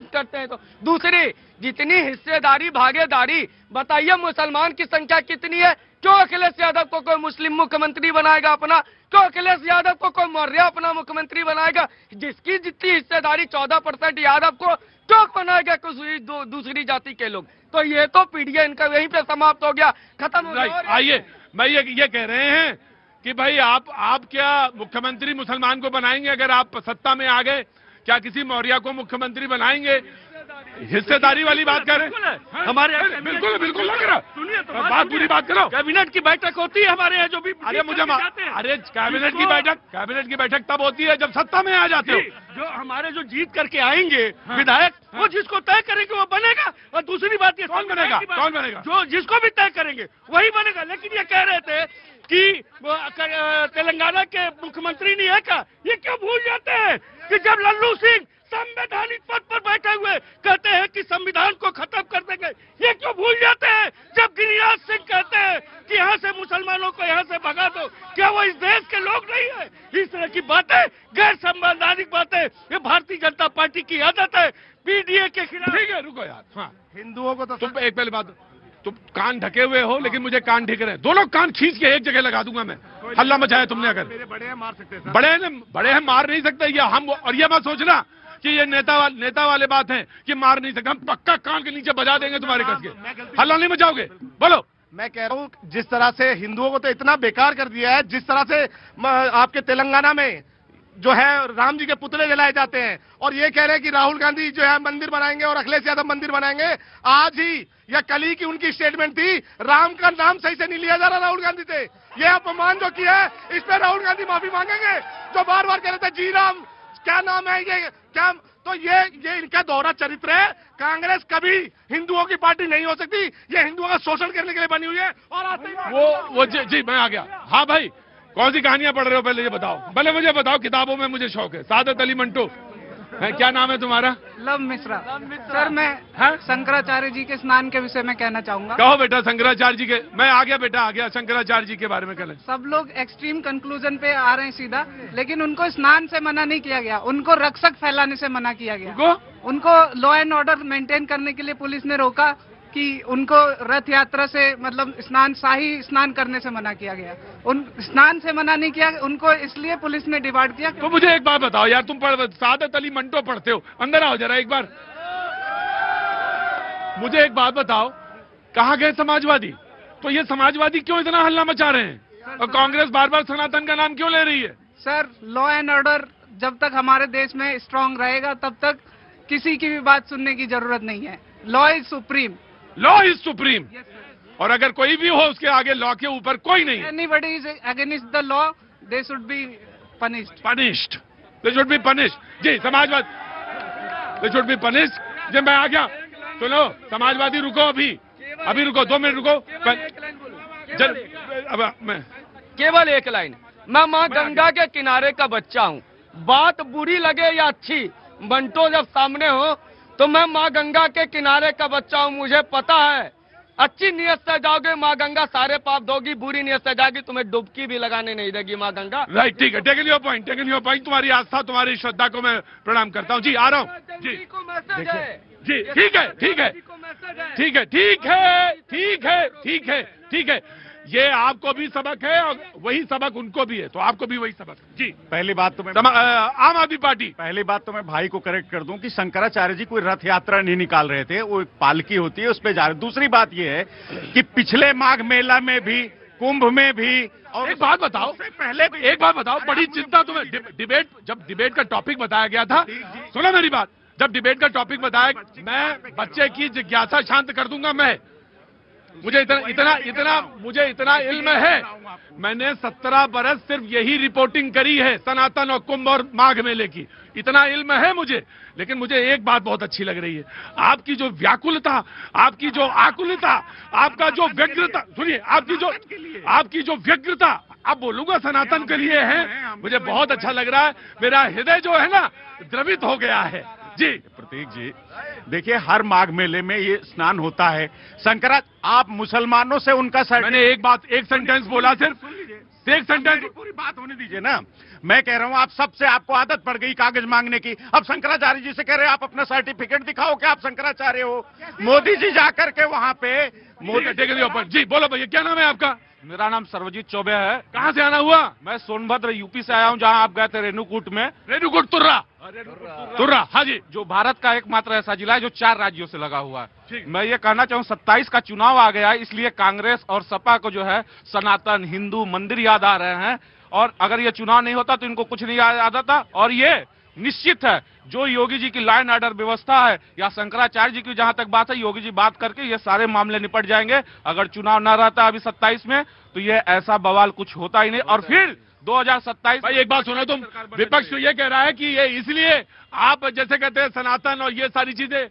करते हैं। तो दूसरी, जितनी हिस्सेदारी भागीदारी, बताइए मुसलमान की संख्या कितनी है? क्यों अखिलेश यादव को कोई मुस्लिम मुख्यमंत्री बनाएगा अपना? क्यों अखिलेश यादव को कोई मौर्य अपना मुख्यमंत्री बनाएगा? जिसकी जितनी हिस्सेदारी 14% यादव को क्यों बनाएगा कुछ दूसरी जाति के लोग? तो ये तो पीढ़िया इनका यहीं पे समाप्त हो गया, खत्म हो गया। आइए, मैं ये कह रहे हैं कि भाई आप क्या मुख्यमंत्री मुसलमान को बनाएंगे अगर आप सत्ता में आ गए? क्या किसी मौर्य को मुख्यमंत्री बनाएंगे? हिस्सेदारी वाली बात कर रहे हैं हमारे यहाँ? बिल्कुल बिल्कुल लग रहा। सुनिए तो बात पूरी बात करो। कैबिनेट की बैठक होती है हमारे यहाँ, जो भी अरे कैबिनेट की बैठक तब होती है जब सत्ता में आ जाते हो। जो हमारे जो जीत करके आएंगे विधायक, वो जिसको तय करेंगे वो बनेगा। और दूसरी बात ये, कौन बनेगा? जो जिसको भी तय करेंगे वही बनेगा। लेकिन ये कह रहे थे कि तेलंगाना के मुख्यमंत्री नहीं है क्या? ये क्यों भूल जाते हैं कि जब लल्लू सिंह संवैधानिक पद पर बैठे हुए कहते हैं कि संविधान को खत्म कर देंगे? ये क्यों भूल जाते हैं जब गिरिराज सिंह कहते हैं कि यहाँ से मुसलमानों को यहाँ से भगा दो? क्या वो इस देश के लोग नहीं है? इस तरह की बातें, गैर संवैधानिक बातें, ये भारतीय जनता पार्टी की आदत है, पीडीए के खिलाफ। ठीक है, रुको यार। हाँ, हिंदुओं को तो तुम एक पहले बात, तुम कान ढके हुए हो, लेकिन मुझे कान ढक रहे हैं। दोनों कान खींच के एक जगह लगा दूंगा मैं। हल्ला मचाया तुमने अगर। बड़े हैं, मार सकते हैं। बड़े हैं, मार नहीं सकते। ये हम, और ये मत सोचना कि ये नेता वाले बात है कि मार नहीं सकते। हम पक्का कान के नीचे बजा देंगे तुम्हारे कस के। हल्ला नहीं मचाओगे? बोलो। मैं कह रहा हूँ, जिस तरह से हिंदुओं को तो इतना बेकार कर दिया है, जिस तरह से आपके तेलंगाना में जो है राम जी के पुतले जलाए जाते हैं, और ये कह रहे हैं कि राहुल गांधी जो है मंदिर बनाएंगे और अखिलेश यादव मंदिर बनाएंगे। आज ही या कल ही की उनकी स्टेटमेंट थी, राम का नाम सही से नहीं लिया जा रहा राहुल गांधी से। ये अपमान जो किया है, इस पर राहुल गांधी माफी मांगेंगे। जो बार बार कह रहे थे जी राम, क्या नाम है ये, क्या? तो ये इनका दोहरा चरित्र है। कांग्रेस कभी हिंदुओं की पार्टी नहीं हो सकती। ये हिंदुओं का शोषण करने के लिए बनी हुई है। और वो जी मैं आ गया। हाँ भाई, कौन सी कहानियां पढ़ रहे हो पहले ये बताओ। पहले मुझे बताओ, किताबों में मुझे शौक है। सादत अली मंटो है, क्या नाम है तुम्हारा? लव मिश्रा। सर, मैं शंकराचार्य जी के स्नान के विषय में कहना चाहूंगा। कहो बेटा, शंकराचार्य जी के। मैं आ गया बेटा, आ गया। शंकराचार्य जी के बारे में कहना। सब लोग एक्सट्रीम कंक्लूजन पे आ रहे हैं सीधा, लेकिन उनको स्नान से मना नहीं किया गया, उनको रक्षक फैलाने से मना किया गया। उनको लॉ एंड ऑर्डर मेंटेन करने के लिए पुलिस ने रोका कि उनको रथ यात्रा से मतलब शाही स्नान करने से मना किया गया। उन स्नान से मना नहीं किया, उनको इसलिए पुलिस ने डिवाइड किया। तो मुझे एक बात बताओ यार, तुम सादत अली मंटो पढ़ते हो, अंदर आओ जरा एक बार। मुझे एक बात बताओ, कहाँ गए समाजवादी? तो ये समाजवादी क्यों इतना हल्ला मचा रहे हैं? और कांग्रेस बार बार सनातन का नाम क्यों ले रही है? सर, लॉ एंड ऑर्डर जब तक हमारे देश में स्ट्रांग रहेगा, तब तक किसी की भी बात सुनने की जरूरत नहीं है। Law is supreme. Law is supreme. और अगर कोई भी हो, उसके आगे लॉ के ऊपर कोई नहीं। Anybody is against the law, they should be punished. They should be punished. जी, समाजवाद, दे शुड बी पनिश्ड। जी, मैं आ गया। सुनो समाजवादी, रुको, अभी रुको, 2 मिनट रुको। मैं केवल एक लाइन, मैं माँ गंगा के किनारे का बच्चा हूँ। बात बुरी लगे या अच्छी, मंटो जब सामने हो तो मैं माँ गंगा के किनारे का बच्चा हूँ। मुझे पता है, अच्छी नियत से जाओगे माँ गंगा सारे पाप दोगी, बुरी नियत से जाएगी तुम्हें डुबकी भी लगाने नहीं देगी माँ गंगा। राइट, ठीक है, टेकन योर पॉइंट। तुम्हारी आस्था, तुम्हारी श्रद्धा को मैं प्रणाम करता हूँ। जी, आ रहा हूँ। जी, जी, ठीक है। ये आपको भी सबक है और वही सबक उनको भी है, तो आपको भी वही सबक है। जी, पहली बात तो मैं आम आदमी पार्टी, पहली बात तो मैं भाई को करेक्ट कर दूं कि शंकराचार्य जी कोई रथ यात्रा नहीं निकाल रहे थे, वो एक पालकी होती है, उस पे जा रहे। दूसरी बात ये है कि पिछले माघ मेला में भी, कुंभ में भी, और एक बात बताओ, बड़ी चिंता तुम्हें जब डिबेट का टॉपिक बताया गया था, सुनो मेरी बात, जब डिबेट का टॉपिक बताया, मैं बच्चे की जिज्ञासा शांत कर दूंगा। मुझे इतना इल्म है, मैंने 17 बरस सिर्फ यही रिपोर्टिंग करी है, सनातन और कुंभ और माघ मेले की, इतना इल्म है मुझे। लेकिन मुझे एक बात बहुत अच्छी लग रही है, आपकी जो व्याकुलता, आपकी जो आकुलता, आपका जो व्यग्रता, सुनिए, आपकी जो व्यग्रता, अब बोलूंगा सनातन के लिए है, मुझे बहुत अच्छा लग रहा है। मेरा हृदय जो है ना, द्रवित हो गया है। जी, प्रतीक जी, देखिए हर माघ मेले में ये स्नान होता है। आप मुसलमानों से उनका मैंने एक सेंटेंस बोला, सिर्फ एक सेंटेंस, पूरी बात होने दीजिए ना। मैं कह रहा हूं आप सबसे आपको आदत पड़ गई कागज मांगने की। अब शंकराचार्य जी से कह रहे हैं आप अपना सर्टिफिकेट दिखाओ कि आप शंकराचार्य हो। मोदी जी जाकर के वहां पे मोदी जी बोलो भैया, क्या नाम है आपका? मेरा नाम सर्वजीत चौबे है। कहाँ से आना हुआ? मैं सोनभद्र यूपी से आया हूँ, जहाँ आप गए थे रेणुकूट में। रेणुकूट तुर्रा, हाँ जी। जो भारत का एकमात्र ऐसा जिला है जो 4 राज्यों से लगा हुआ है। मैं ये कहना चाहूँ 27 का चुनाव आ गया है, इसलिए कांग्रेस और सपा को जो है सनातन हिंदू मंदिर याद आ रहे हैं। और अगर ये चुनाव नहीं होता तो इनको कुछ नहीं याद आता। और ये निश्चित है जो योगी जी की लाइन ऑर्डर व्यवस्था है या शंकराचार्य जी की जहां तक बात है, योगी जी बात करके ये सारे मामले निपट जाएंगे। अगर चुनाव ना रहता अभी 27 में तो ये ऐसा बवाल कुछ होता ही नहीं। और फिर 2027 भाई एक बात सुनो, तुम विपक्ष तो ये कह रहा है कि ये इसलिए आप जैसे कहते हैं सनातन और ये सारी चीजें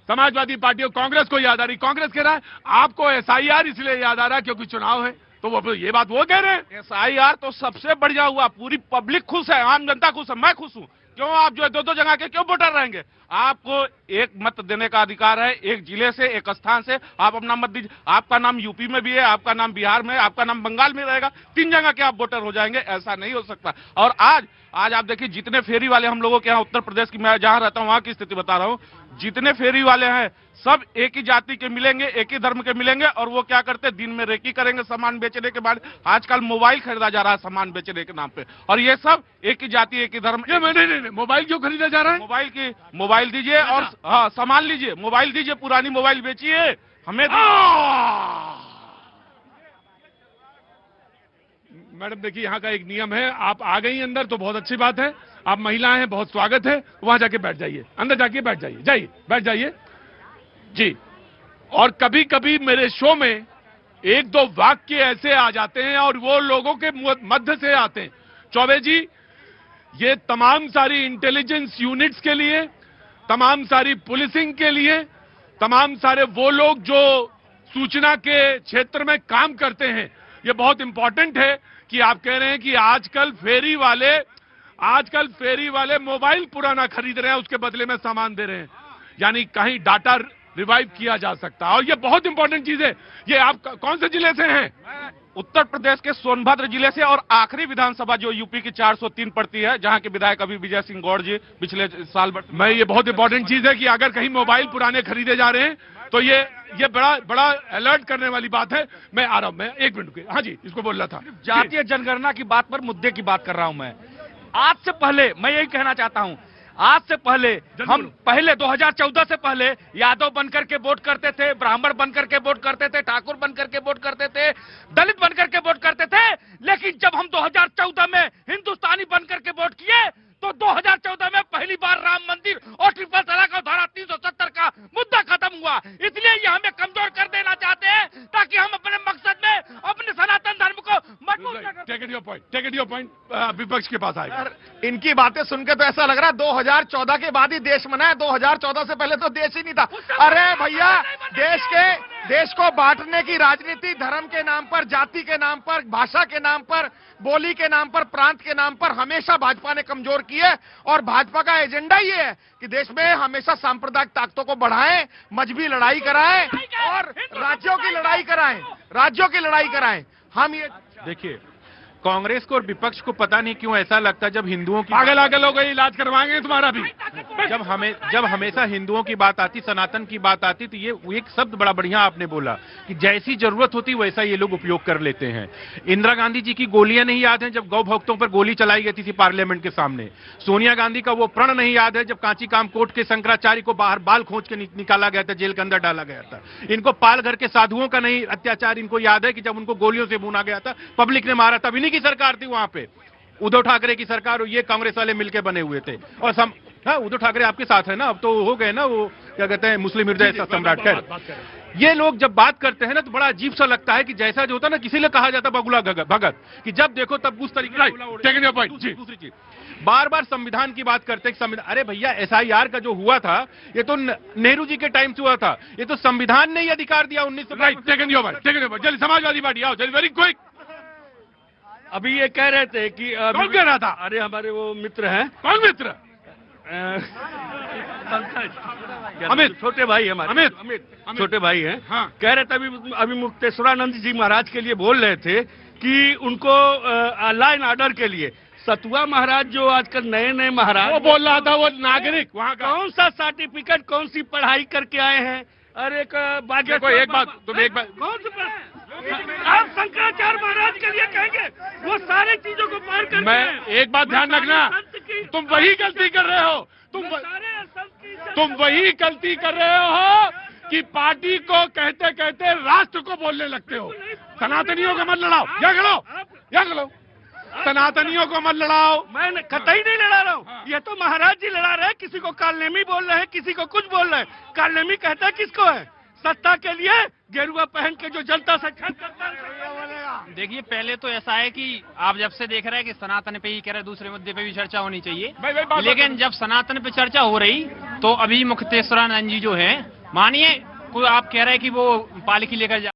समाजवादी पार्टियों कांग्रेस को याद आ रही। कांग्रेस कह रहा है आपको SIR इसलिए याद आ रहा है क्योंकि चुनाव है। तो वो ये बात वो कह रहे हैं। SIR तो सबसे बढ़िया हुआ, पूरी पब्लिक खुश है, आम जनता खुश है, मैं खुश हूँ। क्यों आप जो है 2-2 जगह के क्यों वोटर रहेंगे? आपको एक मत देने का अधिकार है, एक जिले से एक स्थान से आप अपना मत दीजिए। आपका नाम यूपी में भी है, आपका नाम बिहार में, आपका नाम बंगाल में रहेगा, 3 जगह के आप वोटर हो जाएंगे। ऐसा नहीं हो सकता। और आज आप देखिए जितने फेरी वाले हम लोगों के यहाँ उत्तर प्रदेश की, मैं जहाँ रहता हूँ वहाँ की स्थिति बता रहा हूँ, जितने फेरी वाले हैं सब एक ही जाति के मिलेंगे, एक ही धर्म के मिलेंगे। और वो क्या करते हैं, दिन में रेकी करेंगे सामान बेचने के बाद। आजकल मोबाइल खरीदा जा रहा है सामान बेचने के नाम पे, और ये सब एक ही जाति एक ही धर्म। नहीं, मोबाइल क्यों खरीदा जा रहा है? मोबाइल दीजिए और हाँ सामान लीजिए, मोबाइल दीजिए, पुरानी मोबाइल बेचिए हमें। मैडम देखिए यहाँ का एक नियम है, आप आ गई अंदर तो बहुत अच्छी बात है। आप महिलाएं हैं, बहुत स्वागत है। वहां जाके बैठ जाइए, अंदर जाके बैठ जाइए, बैठ जाइए जी। और कभी कभी मेरे शो में 1-2 वाक्य ऐसे आ जाते हैं और वो लोगों के मध्य से आते हैं। चौबे जी, ये तमाम सारी इंटेलिजेंस यूनिट्स के लिए, तमाम सारी पुलिसिंग के लिए, तमाम सारे वो लोग जो सूचना के क्षेत्र में काम करते हैं, ये बहुत इंपॉर्टेंट है कि आप कह रहे हैं कि आजकल फेरी वाले मोबाइल पुराना खरीद रहे हैं, उसके बदले में सामान दे रहे हैं। यानी कहीं डाटा रिवाइव किया जा सकता है। और ये बहुत इंपॉर्टेंट चीज है। ये आप कौन से जिले से हैं? उत्तर प्रदेश के सोनभद्र जिले से, और आखिरी विधानसभा जो यूपी की 403 पड़ती है, जहां के विधायक अभी विजय सिंह गौड़ जी पिछले साल। मैं ये बहुत इंपॉर्टेंट चीज है कि अगर कहीं मोबाइल पुराने खरीदे जा रहे हैं तो ये बड़ा अलर्ट करने वाली बात है। मैं आ रहा हूं, मैं 1 मिनट के। हाँ जी, इसको बोल रहा था। जातीय जनगणना की बात पर मुद्दे की बात कर रहा हूं मैं। आज से पहले मैं यही कहना चाहता हूं, आज से पहले हम 2014 से पहले यादव बनकर के वोट करते थे, ब्राह्मण बनकर के वोट करते थे, ठाकुर बनकर के वोट करते थे, दलित बनकर के वोट करते थे। लेकिन जब हम 2014 में हिंदुस्तानी बनकर के वोट किए तो 2014 में पहली बार राम मंदिर और ट्रिपल तलाक और धारा 370 का मुद्दा खत्म हुआ। इसलिए ये हमें कमजोर कर देना चाहते हैं ताकि हम अपने मकसद में अपने सनातन धर्म को मजबूत कर सकें। Take it your point. विपक्ष के पास आएगा। इनकी बातें सुनकर तो ऐसा लग रहा है 2014 के बाद ही देश बना है, 2014 से पहले तो देश ही नहीं था। अरे भैया, देश को बांटने की राजनीति धर्म के नाम पर, जाति के नाम पर, भाषा के नाम पर, बोली के नाम पर, प्रांत के नाम पर हमेशा भाजपा ने कमजोर की है। और भाजपा का एजेंडा ये है कि देश में हमेशा सांप्रदायिक ताकतों को बढ़ाएं, मजहबी लड़ाई कराएं और राज्यों की लड़ाई कराएं। हम ये देखिए, कांग्रेस को और विपक्ष को पता नहीं क्यों ऐसा लगता है जब हिंदुओं की पागल हो गई, इलाज करवाएंगे तुम्हारा भी। जब हमेशा हिंदुओं की बात आती, सनातन की बात आती, तो ये एक शब्द बड़ा बढ़िया आपने बोला कि जैसी जरूरत होती वैसा ये लोग उपयोग कर लेते हैं। इंदिरा गांधी जी की गोलियां नहीं याद हैं जब गौ भक्तों पर गोली चलाई गई थी पार्लियामेंट के सामने। सोनिया गांधी का वो प्रण नहीं याद है जब कांची कामकोट के शंकराचार्य को बाहर बाल खोज के निकाला गया था, जेल के अंदर डाला गया था। इनको पालघर के साधुओं का नहीं अत्याचार इनको याद है कि जब उनको गोलियों से भूना गया था, पब्लिक ने मारा था। इन्हीं की सरकार थी वहां पे, उद्धव ठाकरे की सरकार, और ये कांग्रेस वाले मिलकर बने हुए थे। और हाँ, उद्धव ठाकरे आपके साथ है ना, अब तो हो गए ना, वो क्या कहते हैं, मुस्लिम हृदय सम्राट। ये लोग जब बात करते हैं ना तो बड़ा अजीब सा लगता है कि जैसा जो होता है ना, किसी ने कहा जाता बगुला भगत, कि जब देखो तब उस तरीके से। दूसरी चीज, बार बार संविधान की बात करते हैं। संविधान, अरे भैया, SIR का जो हुआ था ये तो नेहरू जी के टाइम से हुआ था। ये तो संविधान ने ही अधिकार दिया 1900। जल्दी समाजवादी पार्टी आओ, जल्दी, वेरी क्विक। अभी ये कह रहे थे कि कौन कह रहा था? अरे हमारे वो मित्र हैं। कौन मित्र? अमित, छोटे भाई हमारे, अमित छोटे भाई हैं। हाँ। कह रहे थे अभी मुक्तेश्वरानंद जी महाराज के लिए बोल रहे थे कि उनको लाइन ऑर्डर के लिए सतुआ महाराज जो आजकल नए नए महाराज वो बोल रहा था वो नागरिक वहाँ का। कौन सा सर्टिफिकेट कौन सी पढ़ाई करके आए हैं? अरे देखो एक बात तुम एक बात कौन सी आप शंकराचार्य महाराज के लिए कहेंगे वो सारी चीजों को पार करके मैं एक बात ध्यान रखना, तुम वही गलती कर रहे हो, तुम वही गलती कर रहे हो कि पार्टी को कहते कहते राष्ट्र को बोलने लगते हो। सनातनियों को मत लड़ाओ, यहाँ खड़ो, सनातनियों को मत लड़ाओ। मैं कतई नहीं लड़ा रहा हूँ, ये तो महाराज जी लड़ा रहे हैं। किसी को कालनेमी बोल रहे हैं, किसी को कुछ बोल रहे हैं। कालनेमी कहता है किसको है? सत्ता के लिए गेरुआ पहन के जो जनता से छल करता है। देखिए पहले तो ऐसा है कि आप जब से देख रहे हैं कि सनातन पे ही कह रहे हैं, दूसरे मुद्दे पे भी चर्चा होनी चाहिए, लेकिन जब सनातन पे चर्चा हो रही तो अभी मुक्तेश्वरानंद जी जो है, मानिए कोई आप कह रहे हैं कि वो पालकी लेकर